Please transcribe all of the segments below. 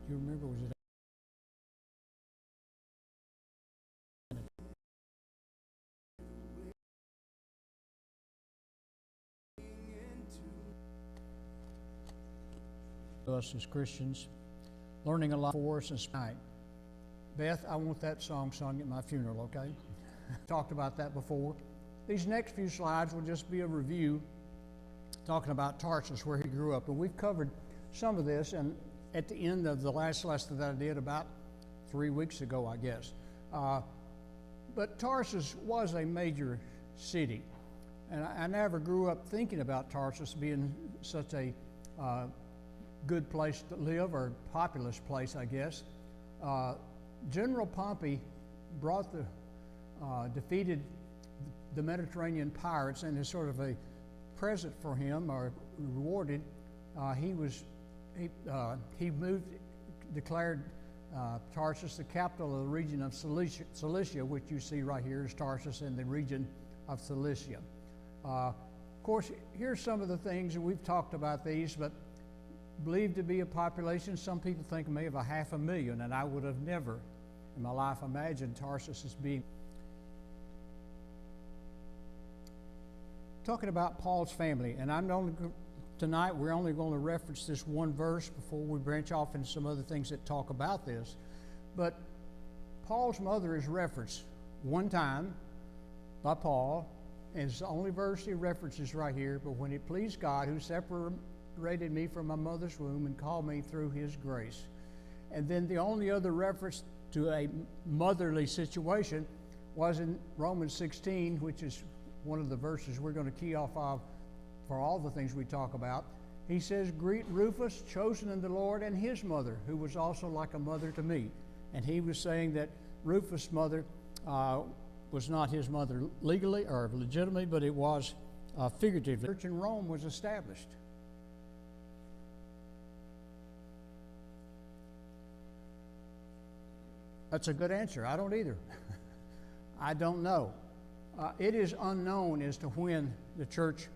You remember, was it us as Christians, learning a lot for us tonight? Beth, I want that song sung at my funeral, okay? Talked about that before. These next few slides will just be a review talking about Tarsus, where he grew up. And we've covered some of this, and at the end of the last lesson that I did about 3 weeks ago, I guess. But Tarsus was a major city, and I never grew up thinking about Tarsus being such a good place to live, or populous place, I guess. General Pompey brought defeated the Mediterranean pirates, and as sort of a present for him, or rewarded, he declared Tarsus the capital of the region of Cilicia, which you see right here is Tarsus in the region of Cilicia. Of course, here's some of the things, and we've talked about these, but believed to be a population, some people think maybe of 500,000, and I would have never in my life imagined Tarsus as being. Talking about Paul's family, and tonight we're only going to reference this one verse before we branch off into some other things that talk about this. But Paul's mother is referenced one time by Paul, and it's the only verse he references right here. But when it pleased God, who separated me from my mother's womb and called me through his grace. And then the only other reference to a motherly situation was in Romans 16, which is one of the verses we're going to key off of for all the things we talk about. He says, "Greet Rufus, chosen in the Lord, and his mother, who was also like a mother to me." And he was saying that Rufus' mother was not his mother legally or legitimately, but it was figuratively. The church in Rome was established. That's a good answer. I don't either. I don't know. It is unknown as to when the church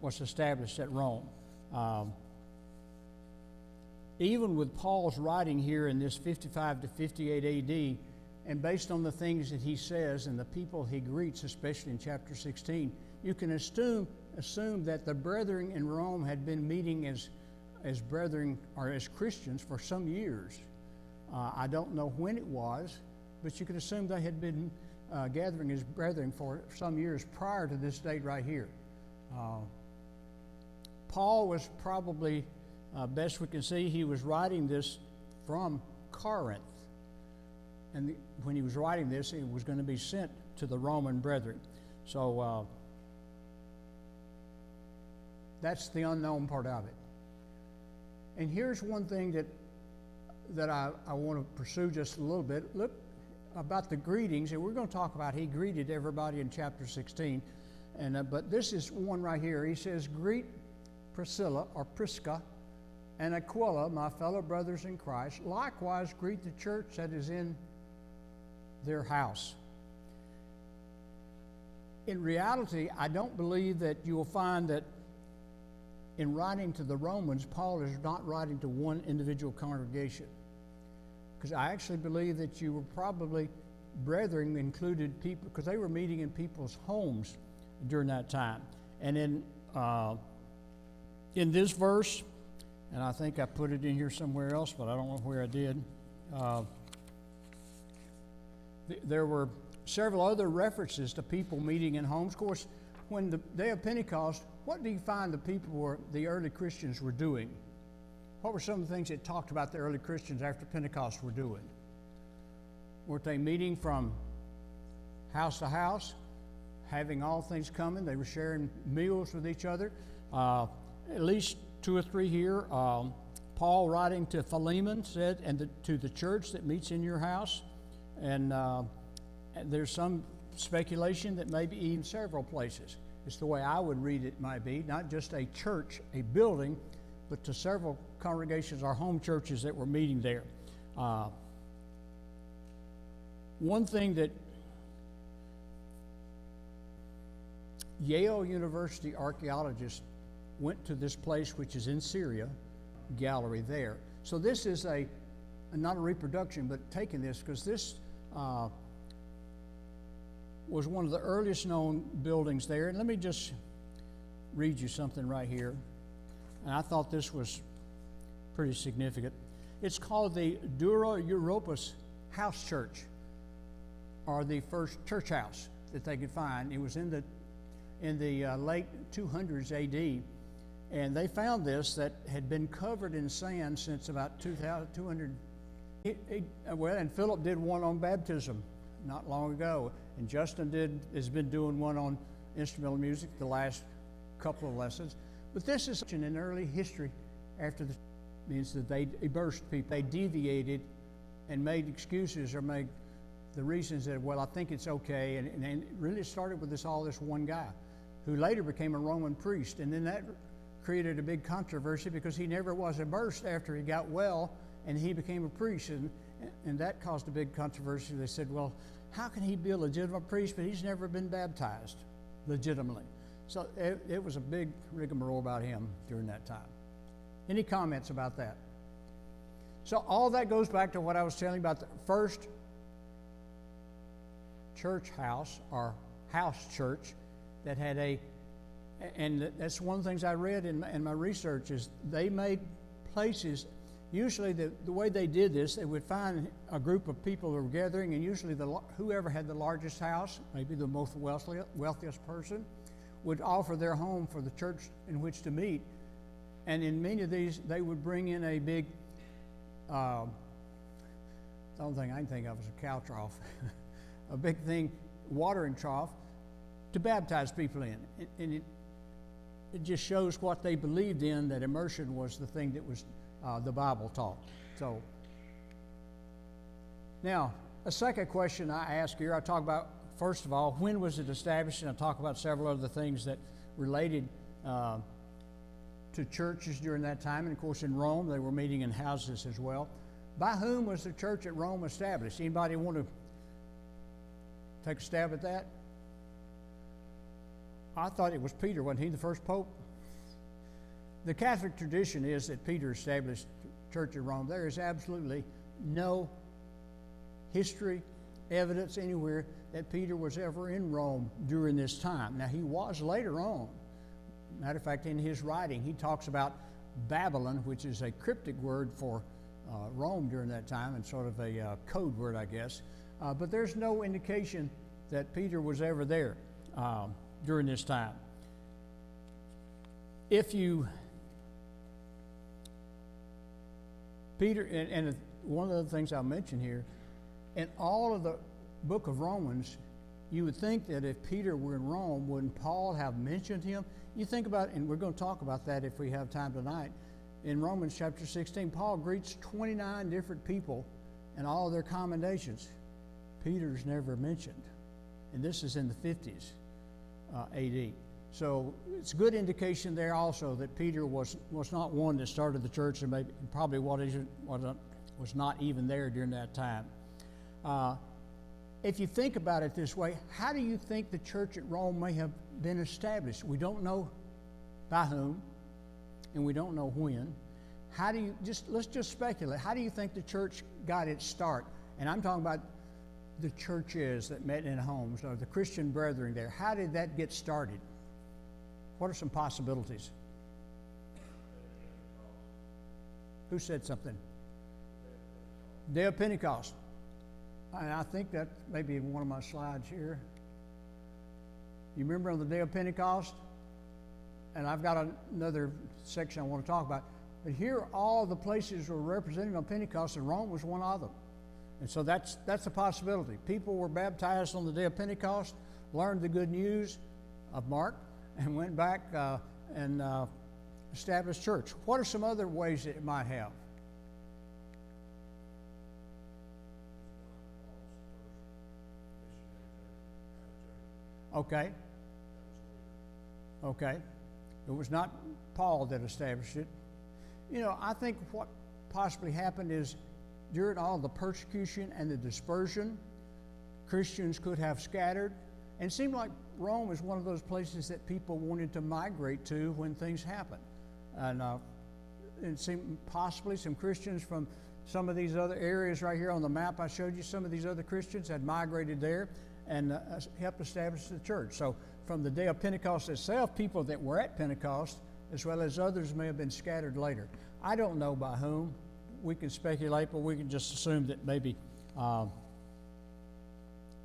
was established at Rome. Even with Paul's writing here in this 55 to 58 AD, and based on the things that he says and the people he greets, especially in chapter 16, you can assume that the brethren in Rome had been meeting as brethren or as Christians for some years. I don't know when it was, but you can assume they had been gathering his brethren for some years prior to this date right here. Paul was probably, best we can see, he was writing this from Corinth. And when he was writing this, it was going to be sent to the Roman brethren. So that's the unknown part of it. And here's one thing that I want to pursue just a little bit. Look about the greetings, and we're going to talk about he greeted everybody in chapter 16. And but this is one right here. He says, "Greet Priscilla or Prisca and Aquila, my fellow brothers in Christ. Likewise, greet the church that is in their house." In reality, I don't believe that you will find that in writing to the Romans, Paul is not writing to one individual congregation. Because I actually believe that you were probably, brethren included people, because they were meeting in people's homes during that time. And in this verse, and I think I put it in here somewhere else, but I don't know where I did, there were several other references to people meeting in homes. Of course, when the day of Pentecost, what do you find the early Christians were doing? What were some of the things that talked about the early Christians after Pentecost were doing? Weren't they meeting from house to house, having all things coming? They were sharing meals with each other. At least two or three here. Paul, writing to Philemon, said, "And to the church that meets in your house." And there's some speculation that maybe even several places. It's the way I would read it might be, not just a church, a building, but to several congregations or home churches that were meeting there. One thing that Yale University archaeologists went to this place, which is in Syria, gallery there. So this is not a reproduction, but taking this, because this was one of the earliest known buildings there. And let me just read you something right here. And I thought this was pretty significant. It's called the Dura Europos House Church, or the first church house that they could find. It was in the late 200s AD, and they found this that had been covered in sand since about 200. And Philip did one on baptism not long ago, and Justin has been doing one on instrumental music the last couple of lessons. But this is in early history after means that they immersed people. They deviated and made excuses or made the reasons that, well, I think it's okay. And it really started with this one guy who later became a Roman priest. And then that created a big controversy because he never was immersed after he got well and he became a priest. And that caused a big controversy. They said, well, how can he be a legitimate priest, but he's never been baptized legitimately? So it was a big rigmarole about him during that time. Any comments about that? So all that goes back to what I was telling you about the first church house or house church that had and that's one of the things I read in my research is they made places. Usually the way they did this, they would find a group of people that were gathering, and usually whoever had the largest house, maybe the most wealthiest person, would offer their home for the church in which to meet. And in many of these, they would bring in a big, the only thing I can think of is a cow trough, a big thing, watering trough, to baptize people in. And it just shows what they believed in, that immersion was the thing that was the Bible taught. So now, a second question I ask here, I talk about, first of all, when was it established? And I talk about several other things that related to churches during that time. And of course, in Rome, they were meeting in houses as well. By whom was the church at Rome established? Anybody want to take a stab at that? I thought it was Peter. Wasn't he the first pope? The Catholic tradition is that Peter established the church in Rome. There is absolutely no history, evidence anywhere that Peter was ever in Rome during this time. Now, he was later on. Matter of fact, in his writing, he talks about Babylon, which is a cryptic word for Rome during that time, and sort of a code word, I guess. But there's no indication that Peter was ever there during this time. Peter, and one of the things I'll mention here, in all of the book of Romans, you would think that if Peter were in Rome, wouldn't Paul have mentioned him? You think about it, and we're going to talk about that if we have time tonight. In Romans chapter 16, Paul greets 29 different people and all of their commendations. Peter's never mentioned, and this is in the 50s AD. So it's a good indication there also that Peter was not one that started the church, and probably was not even there during that time. If you think about it this way, how do you think the church at Rome may have been established? We don't know by whom, and we don't know when. Let's just speculate. How do you think the church got its start? And I'm talking about the churches that met in homes, or the Christian brethren there. How did that get started? What are some possibilities? Who said something? Day of Pentecost. And I think that may be one of my slides here. You remember on the day of Pentecost? And I've got another section I want to talk about. But here, all the places were represented on Pentecost, and Rome was one of them. And so that's a possibility. People were baptized on the day of Pentecost, learned the good news of Mark, and went back and established church. What are some other ways that it might have? Okay. It was not Paul that established it. You know, I think what possibly happened is during all the persecution and the dispersion, Christians could have scattered. And it seemed like Rome is one of those places that people wanted to migrate to when things happened. And it seemed possibly some Christians from some of these other areas right here on the map I showed you, some of these other Christians had migrated there and helped establish the church. So from the day of Pentecost itself, people that were at Pentecost, as well as others, may have been scattered later. I don't know by whom. We can speculate, but we can just assume that maybe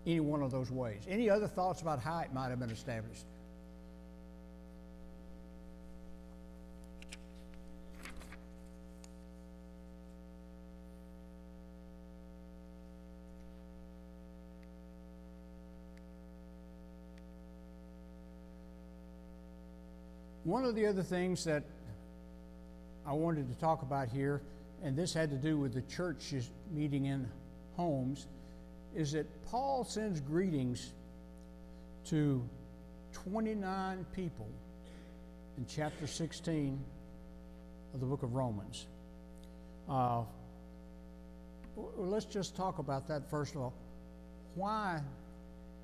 any one of those ways. Any other thoughts about how it might have been established? One of the other things that I wanted to talk about here, and this had to do with the churches meeting in homes, is that Paul sends greetings to 29 people in chapter 16 of the book of Romans. Let's just talk about that first of all. Why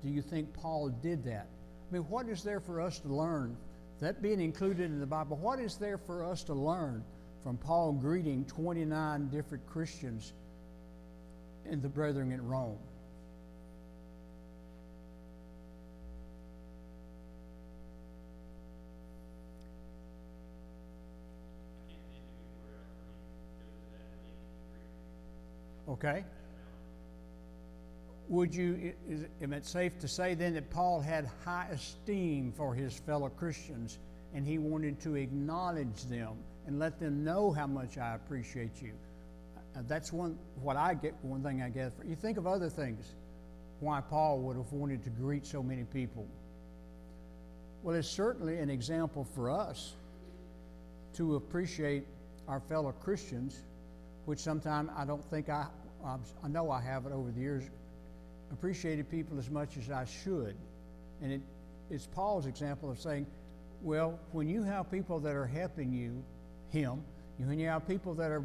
do you think Paul did that? I mean, what is there for us to learn? That being included in the Bible, what is there for us to learn from Paul greeting 29 different Christians and the brethren in Rome? Okay. Is it safe to say then that Paul had high esteem for his fellow Christians, and he wanted to acknowledge them and let them know how much I appreciate you? That's one thing I get. You think of other things why Paul would have wanted to greet so many people. Well, it's certainly an example for us to appreciate our fellow Christians, which sometimes I don't think I know I haven't over the years appreciated people as much as I should. And it's Paul's example of saying, well, when you have people that are helping when you have people that are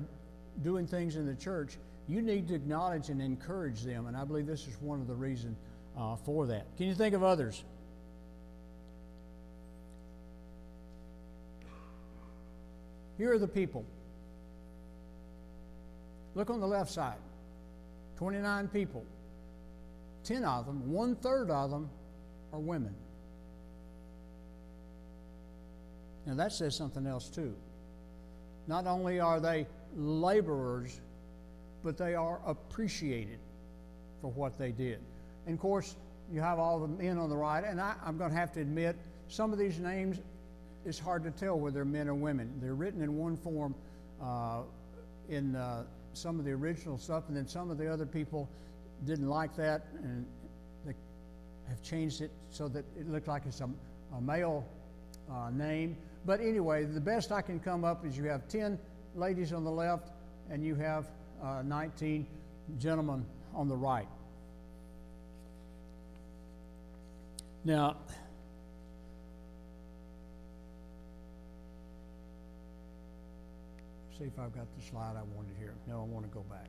doing things in the church, you need to acknowledge and encourage them. And I believe this is one of the reasons for that. Can you think of others? Here are the people. Look on the left side. 29 people. 10 of them, 1/3 of them are women. Now that says something else too. Not only are they laborers but they are appreciated for what they did. And of course, you have all the men on the right, and I'm going to have to admit, some of these names, it's hard to tell whether they're men or women. They're written in one form in some of the original stuff, and then some of the other people didn't like that, and they have changed it so that it looked like it's a male name. But anyway, the best I can come up is you have 10 ladies on the left, and you have 19 gentlemen on the right. Now, see if I've got the slide I wanted here. No, I want to go back.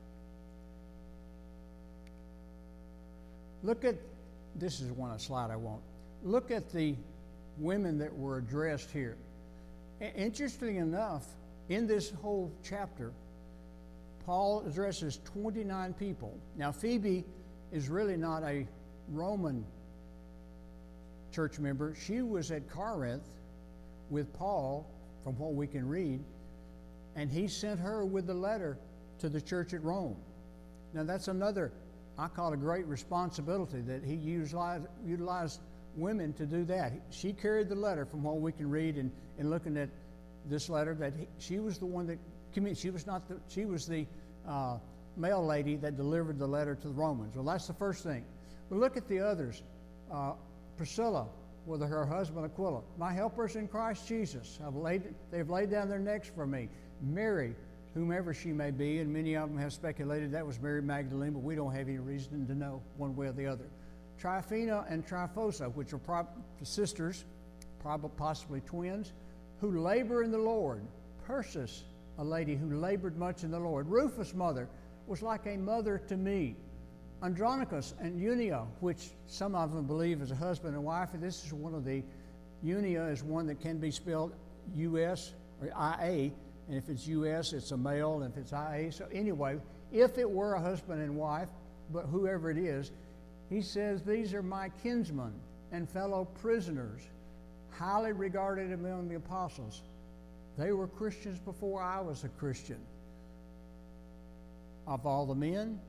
Look at, this is one slide I want. Look at the women that were addressed here. Interestingly enough, in this whole chapter, Paul addresses 29 people. Now, Phoebe is really not a Roman church member. She was at Corinth with Paul, from what we can read, and he sent her with the letter to the church at Rome. Now, that's another, I call it a great responsibility, that he utilized women to do that. She carried the letter, from what we can read in looking at this letter, that she was the one that communicated. She was the male lady that delivered the letter to the Romans. Well, that's the first thing. But look at the others. Priscilla with her husband Aquila, my helpers in Christ Jesus, they've laid down their necks for me. Mary, whomever she may be, and many of them have speculated that was Mary Magdalene, but we don't have any reason to know one way or the other. Tryphena and Tryphosa, which are sisters, probably possibly twins, who labor in the Lord. Persis, a lady who labored much in the Lord. Rufus' mother was like a mother to me. Andronicus and Eunia, which some of them believe is a husband and wife, and this is one of the, Eunia is one that can be spelled U-S or I-A, and if it's U-S, it's a male, and if it's I-A. So anyway, if it were a husband and wife, but whoever it is, he says, these are my kinsmen and fellow prisoners, highly regarded among the apostles. They were Christians before I was a Christian. Of all the men,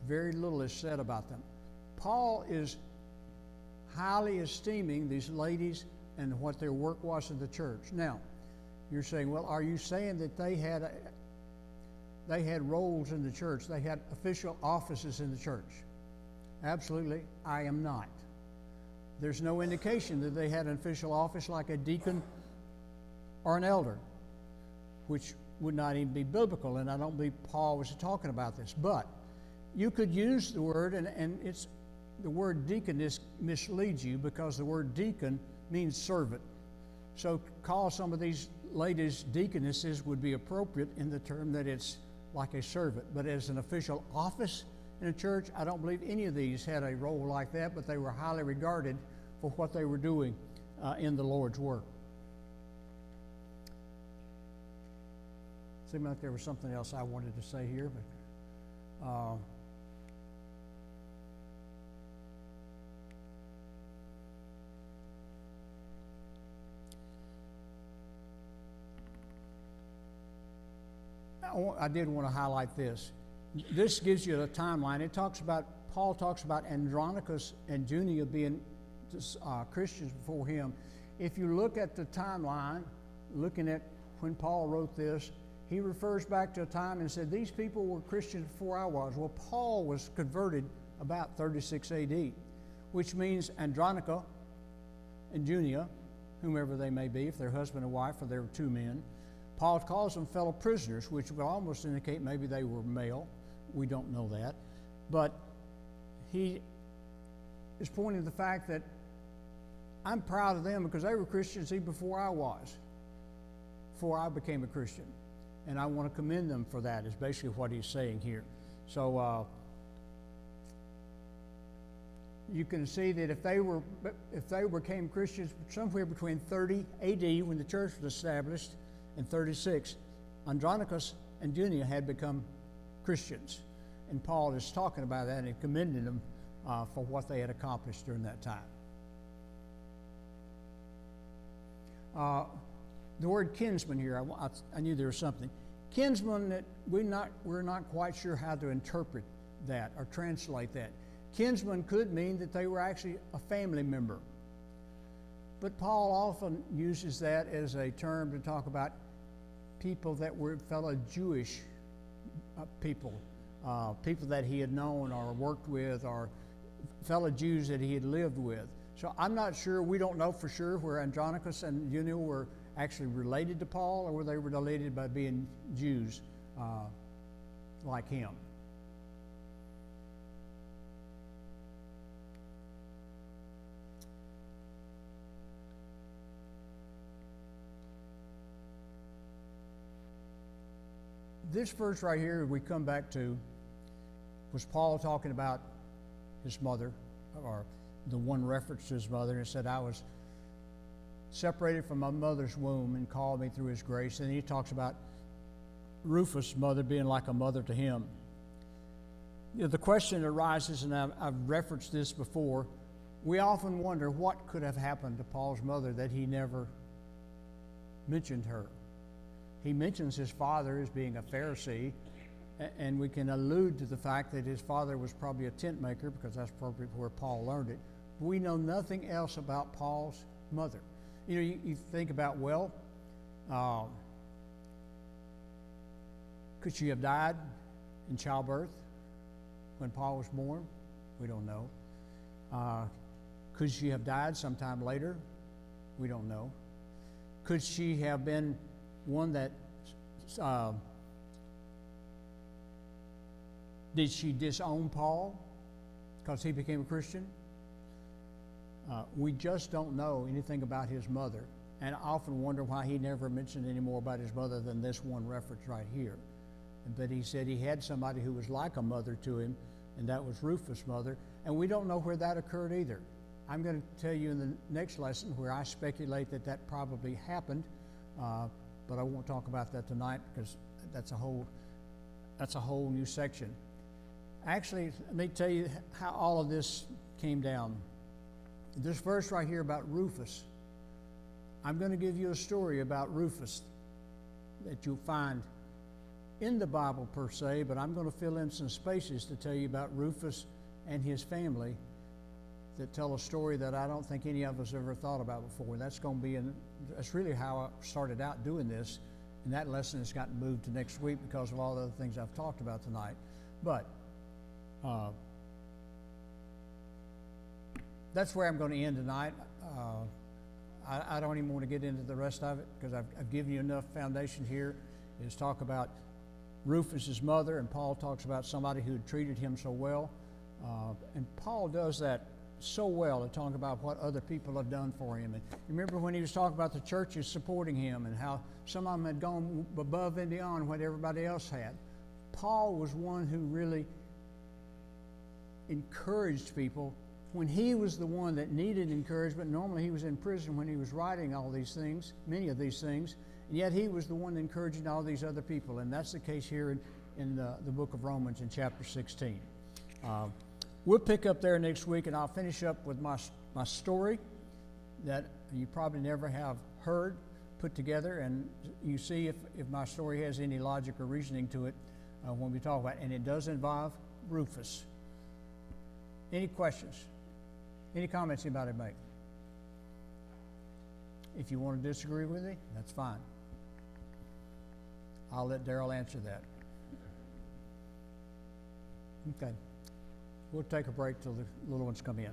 very little is said about them. Paul is highly esteeming these ladies and what their work was in the church. Now, you're saying, well, are you saying that they had roles in the church? They had official offices in the church? Absolutely, I am not. There's no indication that they had an official office like a deacon or an elder, which would not even be biblical, and I don't believe Paul was talking about this. But you could use the word, and it's the word deaconess misleads you, because the word deacon means servant. So call some of these ladies deaconesses would be appropriate in the term that it's like a servant. But as an official office in a church, I don't believe any of these had a role like that, but they were highly regarded for what they were doing in the Lord's work. Seemed like there was something else I wanted to say here, but I did want to highlight this. This gives you a timeline. It talks about, Paul talks about Andronicus and Junia being Christians before him. If you look at the timeline, looking at when Paul wrote this, he refers back to a time and said, these people were Christians before I was. Well, Paul was converted about 36 AD, which means Andronica and Junia, whomever they may be, if they're husband and wife or they were two men, Paul calls them fellow prisoners, which would almost indicate maybe they were male. We don't know that. But he is pointing to the fact that I'm proud of them because they were Christians even before I was, before I became a Christian. And I want to commend them for that, is basically what he's saying here. So you can see that if they became Christians somewhere between 30 AD, when the church was established, and 36, Andronicus and Junia had become Christians. And Paul is talking about that and commending them for what they had accomplished during that time. The word kinsman here, I knew there was something. kinsman, that we're not quite sure how to interpret that or translate that. Kinsman could mean that they were actually a family member. But Paul often uses that as a term to talk about people that were fellow Jewish people, people that he had known or worked with, or fellow Jews that he had lived with. So I'm not sure, we don't know for sure where Andronicus and Eunia were actually related to Paul, or were they related by being Jews like him. This verse right here we come back to was Paul talking about his mother, or the one reference to his mother, and it said, I was separated from my mother's womb and called me through his grace. And he talks about Rufus' mother being like a mother to him. You know, the question arises, and I've referenced this before, we often wonder what could have happened to Paul's mother that he never mentioned her. He mentions his father as being a Pharisee, and we can allude to the fact that his father was probably a tent maker, because that's probably where Paul learned it. We know nothing else about Paul's mother. You know, you think about, well, could she have died in childbirth when Paul was born? We don't know. Could she have died sometime later? We don't know. Could she have been one that, did she disown Paul because he became a Christian? We just don't know anything about his mother, and I often wonder why he never mentioned any more about his mother than this one reference right here. But he said he had somebody who was like a mother to him, and that was Rufus' mother, and we don't know where that occurred either. I'm going to tell you in the next lesson where I speculate that that probably happened, but I won't talk about that tonight, because that's a whole new section. Actually, let me tell you how all of this came down. This verse right here about Rufus, I'm going to give you a story about Rufus that you'll find in the Bible per se, but I'm going to fill in some spaces to tell you about Rufus and his family that tell a story that I don't think any of us ever thought about before. That's going to be that's really how I started out doing this, and that lesson has gotten moved to next week because of all the other things I've talked about tonight. But that's where I'm going to end tonight. I don't even want to get into the rest of it, because I've given you enough foundation here. Is talk about Rufus' mother, and Paul talks about somebody who had treated him so well. And Paul does that so well to talk about what other people have done for him. And remember when he was talking about the churches supporting him and how some of them had gone above and beyond what everybody else had. Paul was one who really encouraged people when he was the one that needed encouragement. Normally he was in prison when he was writing all these things, many of these things, and yet he was the one encouraging all these other people. And that's the case here in the book of Romans in chapter 16. We'll pick up there next week, and I'll finish up with my story that you probably never have heard put together, and you see if my story has any logic or reasoning to it when we talk about it. And it does involve Rufus. Any questions? Any comments anybody make? If you want to disagree with me, that's fine. I'll let Daryl answer that. Okay. We'll take a break till the little ones come in.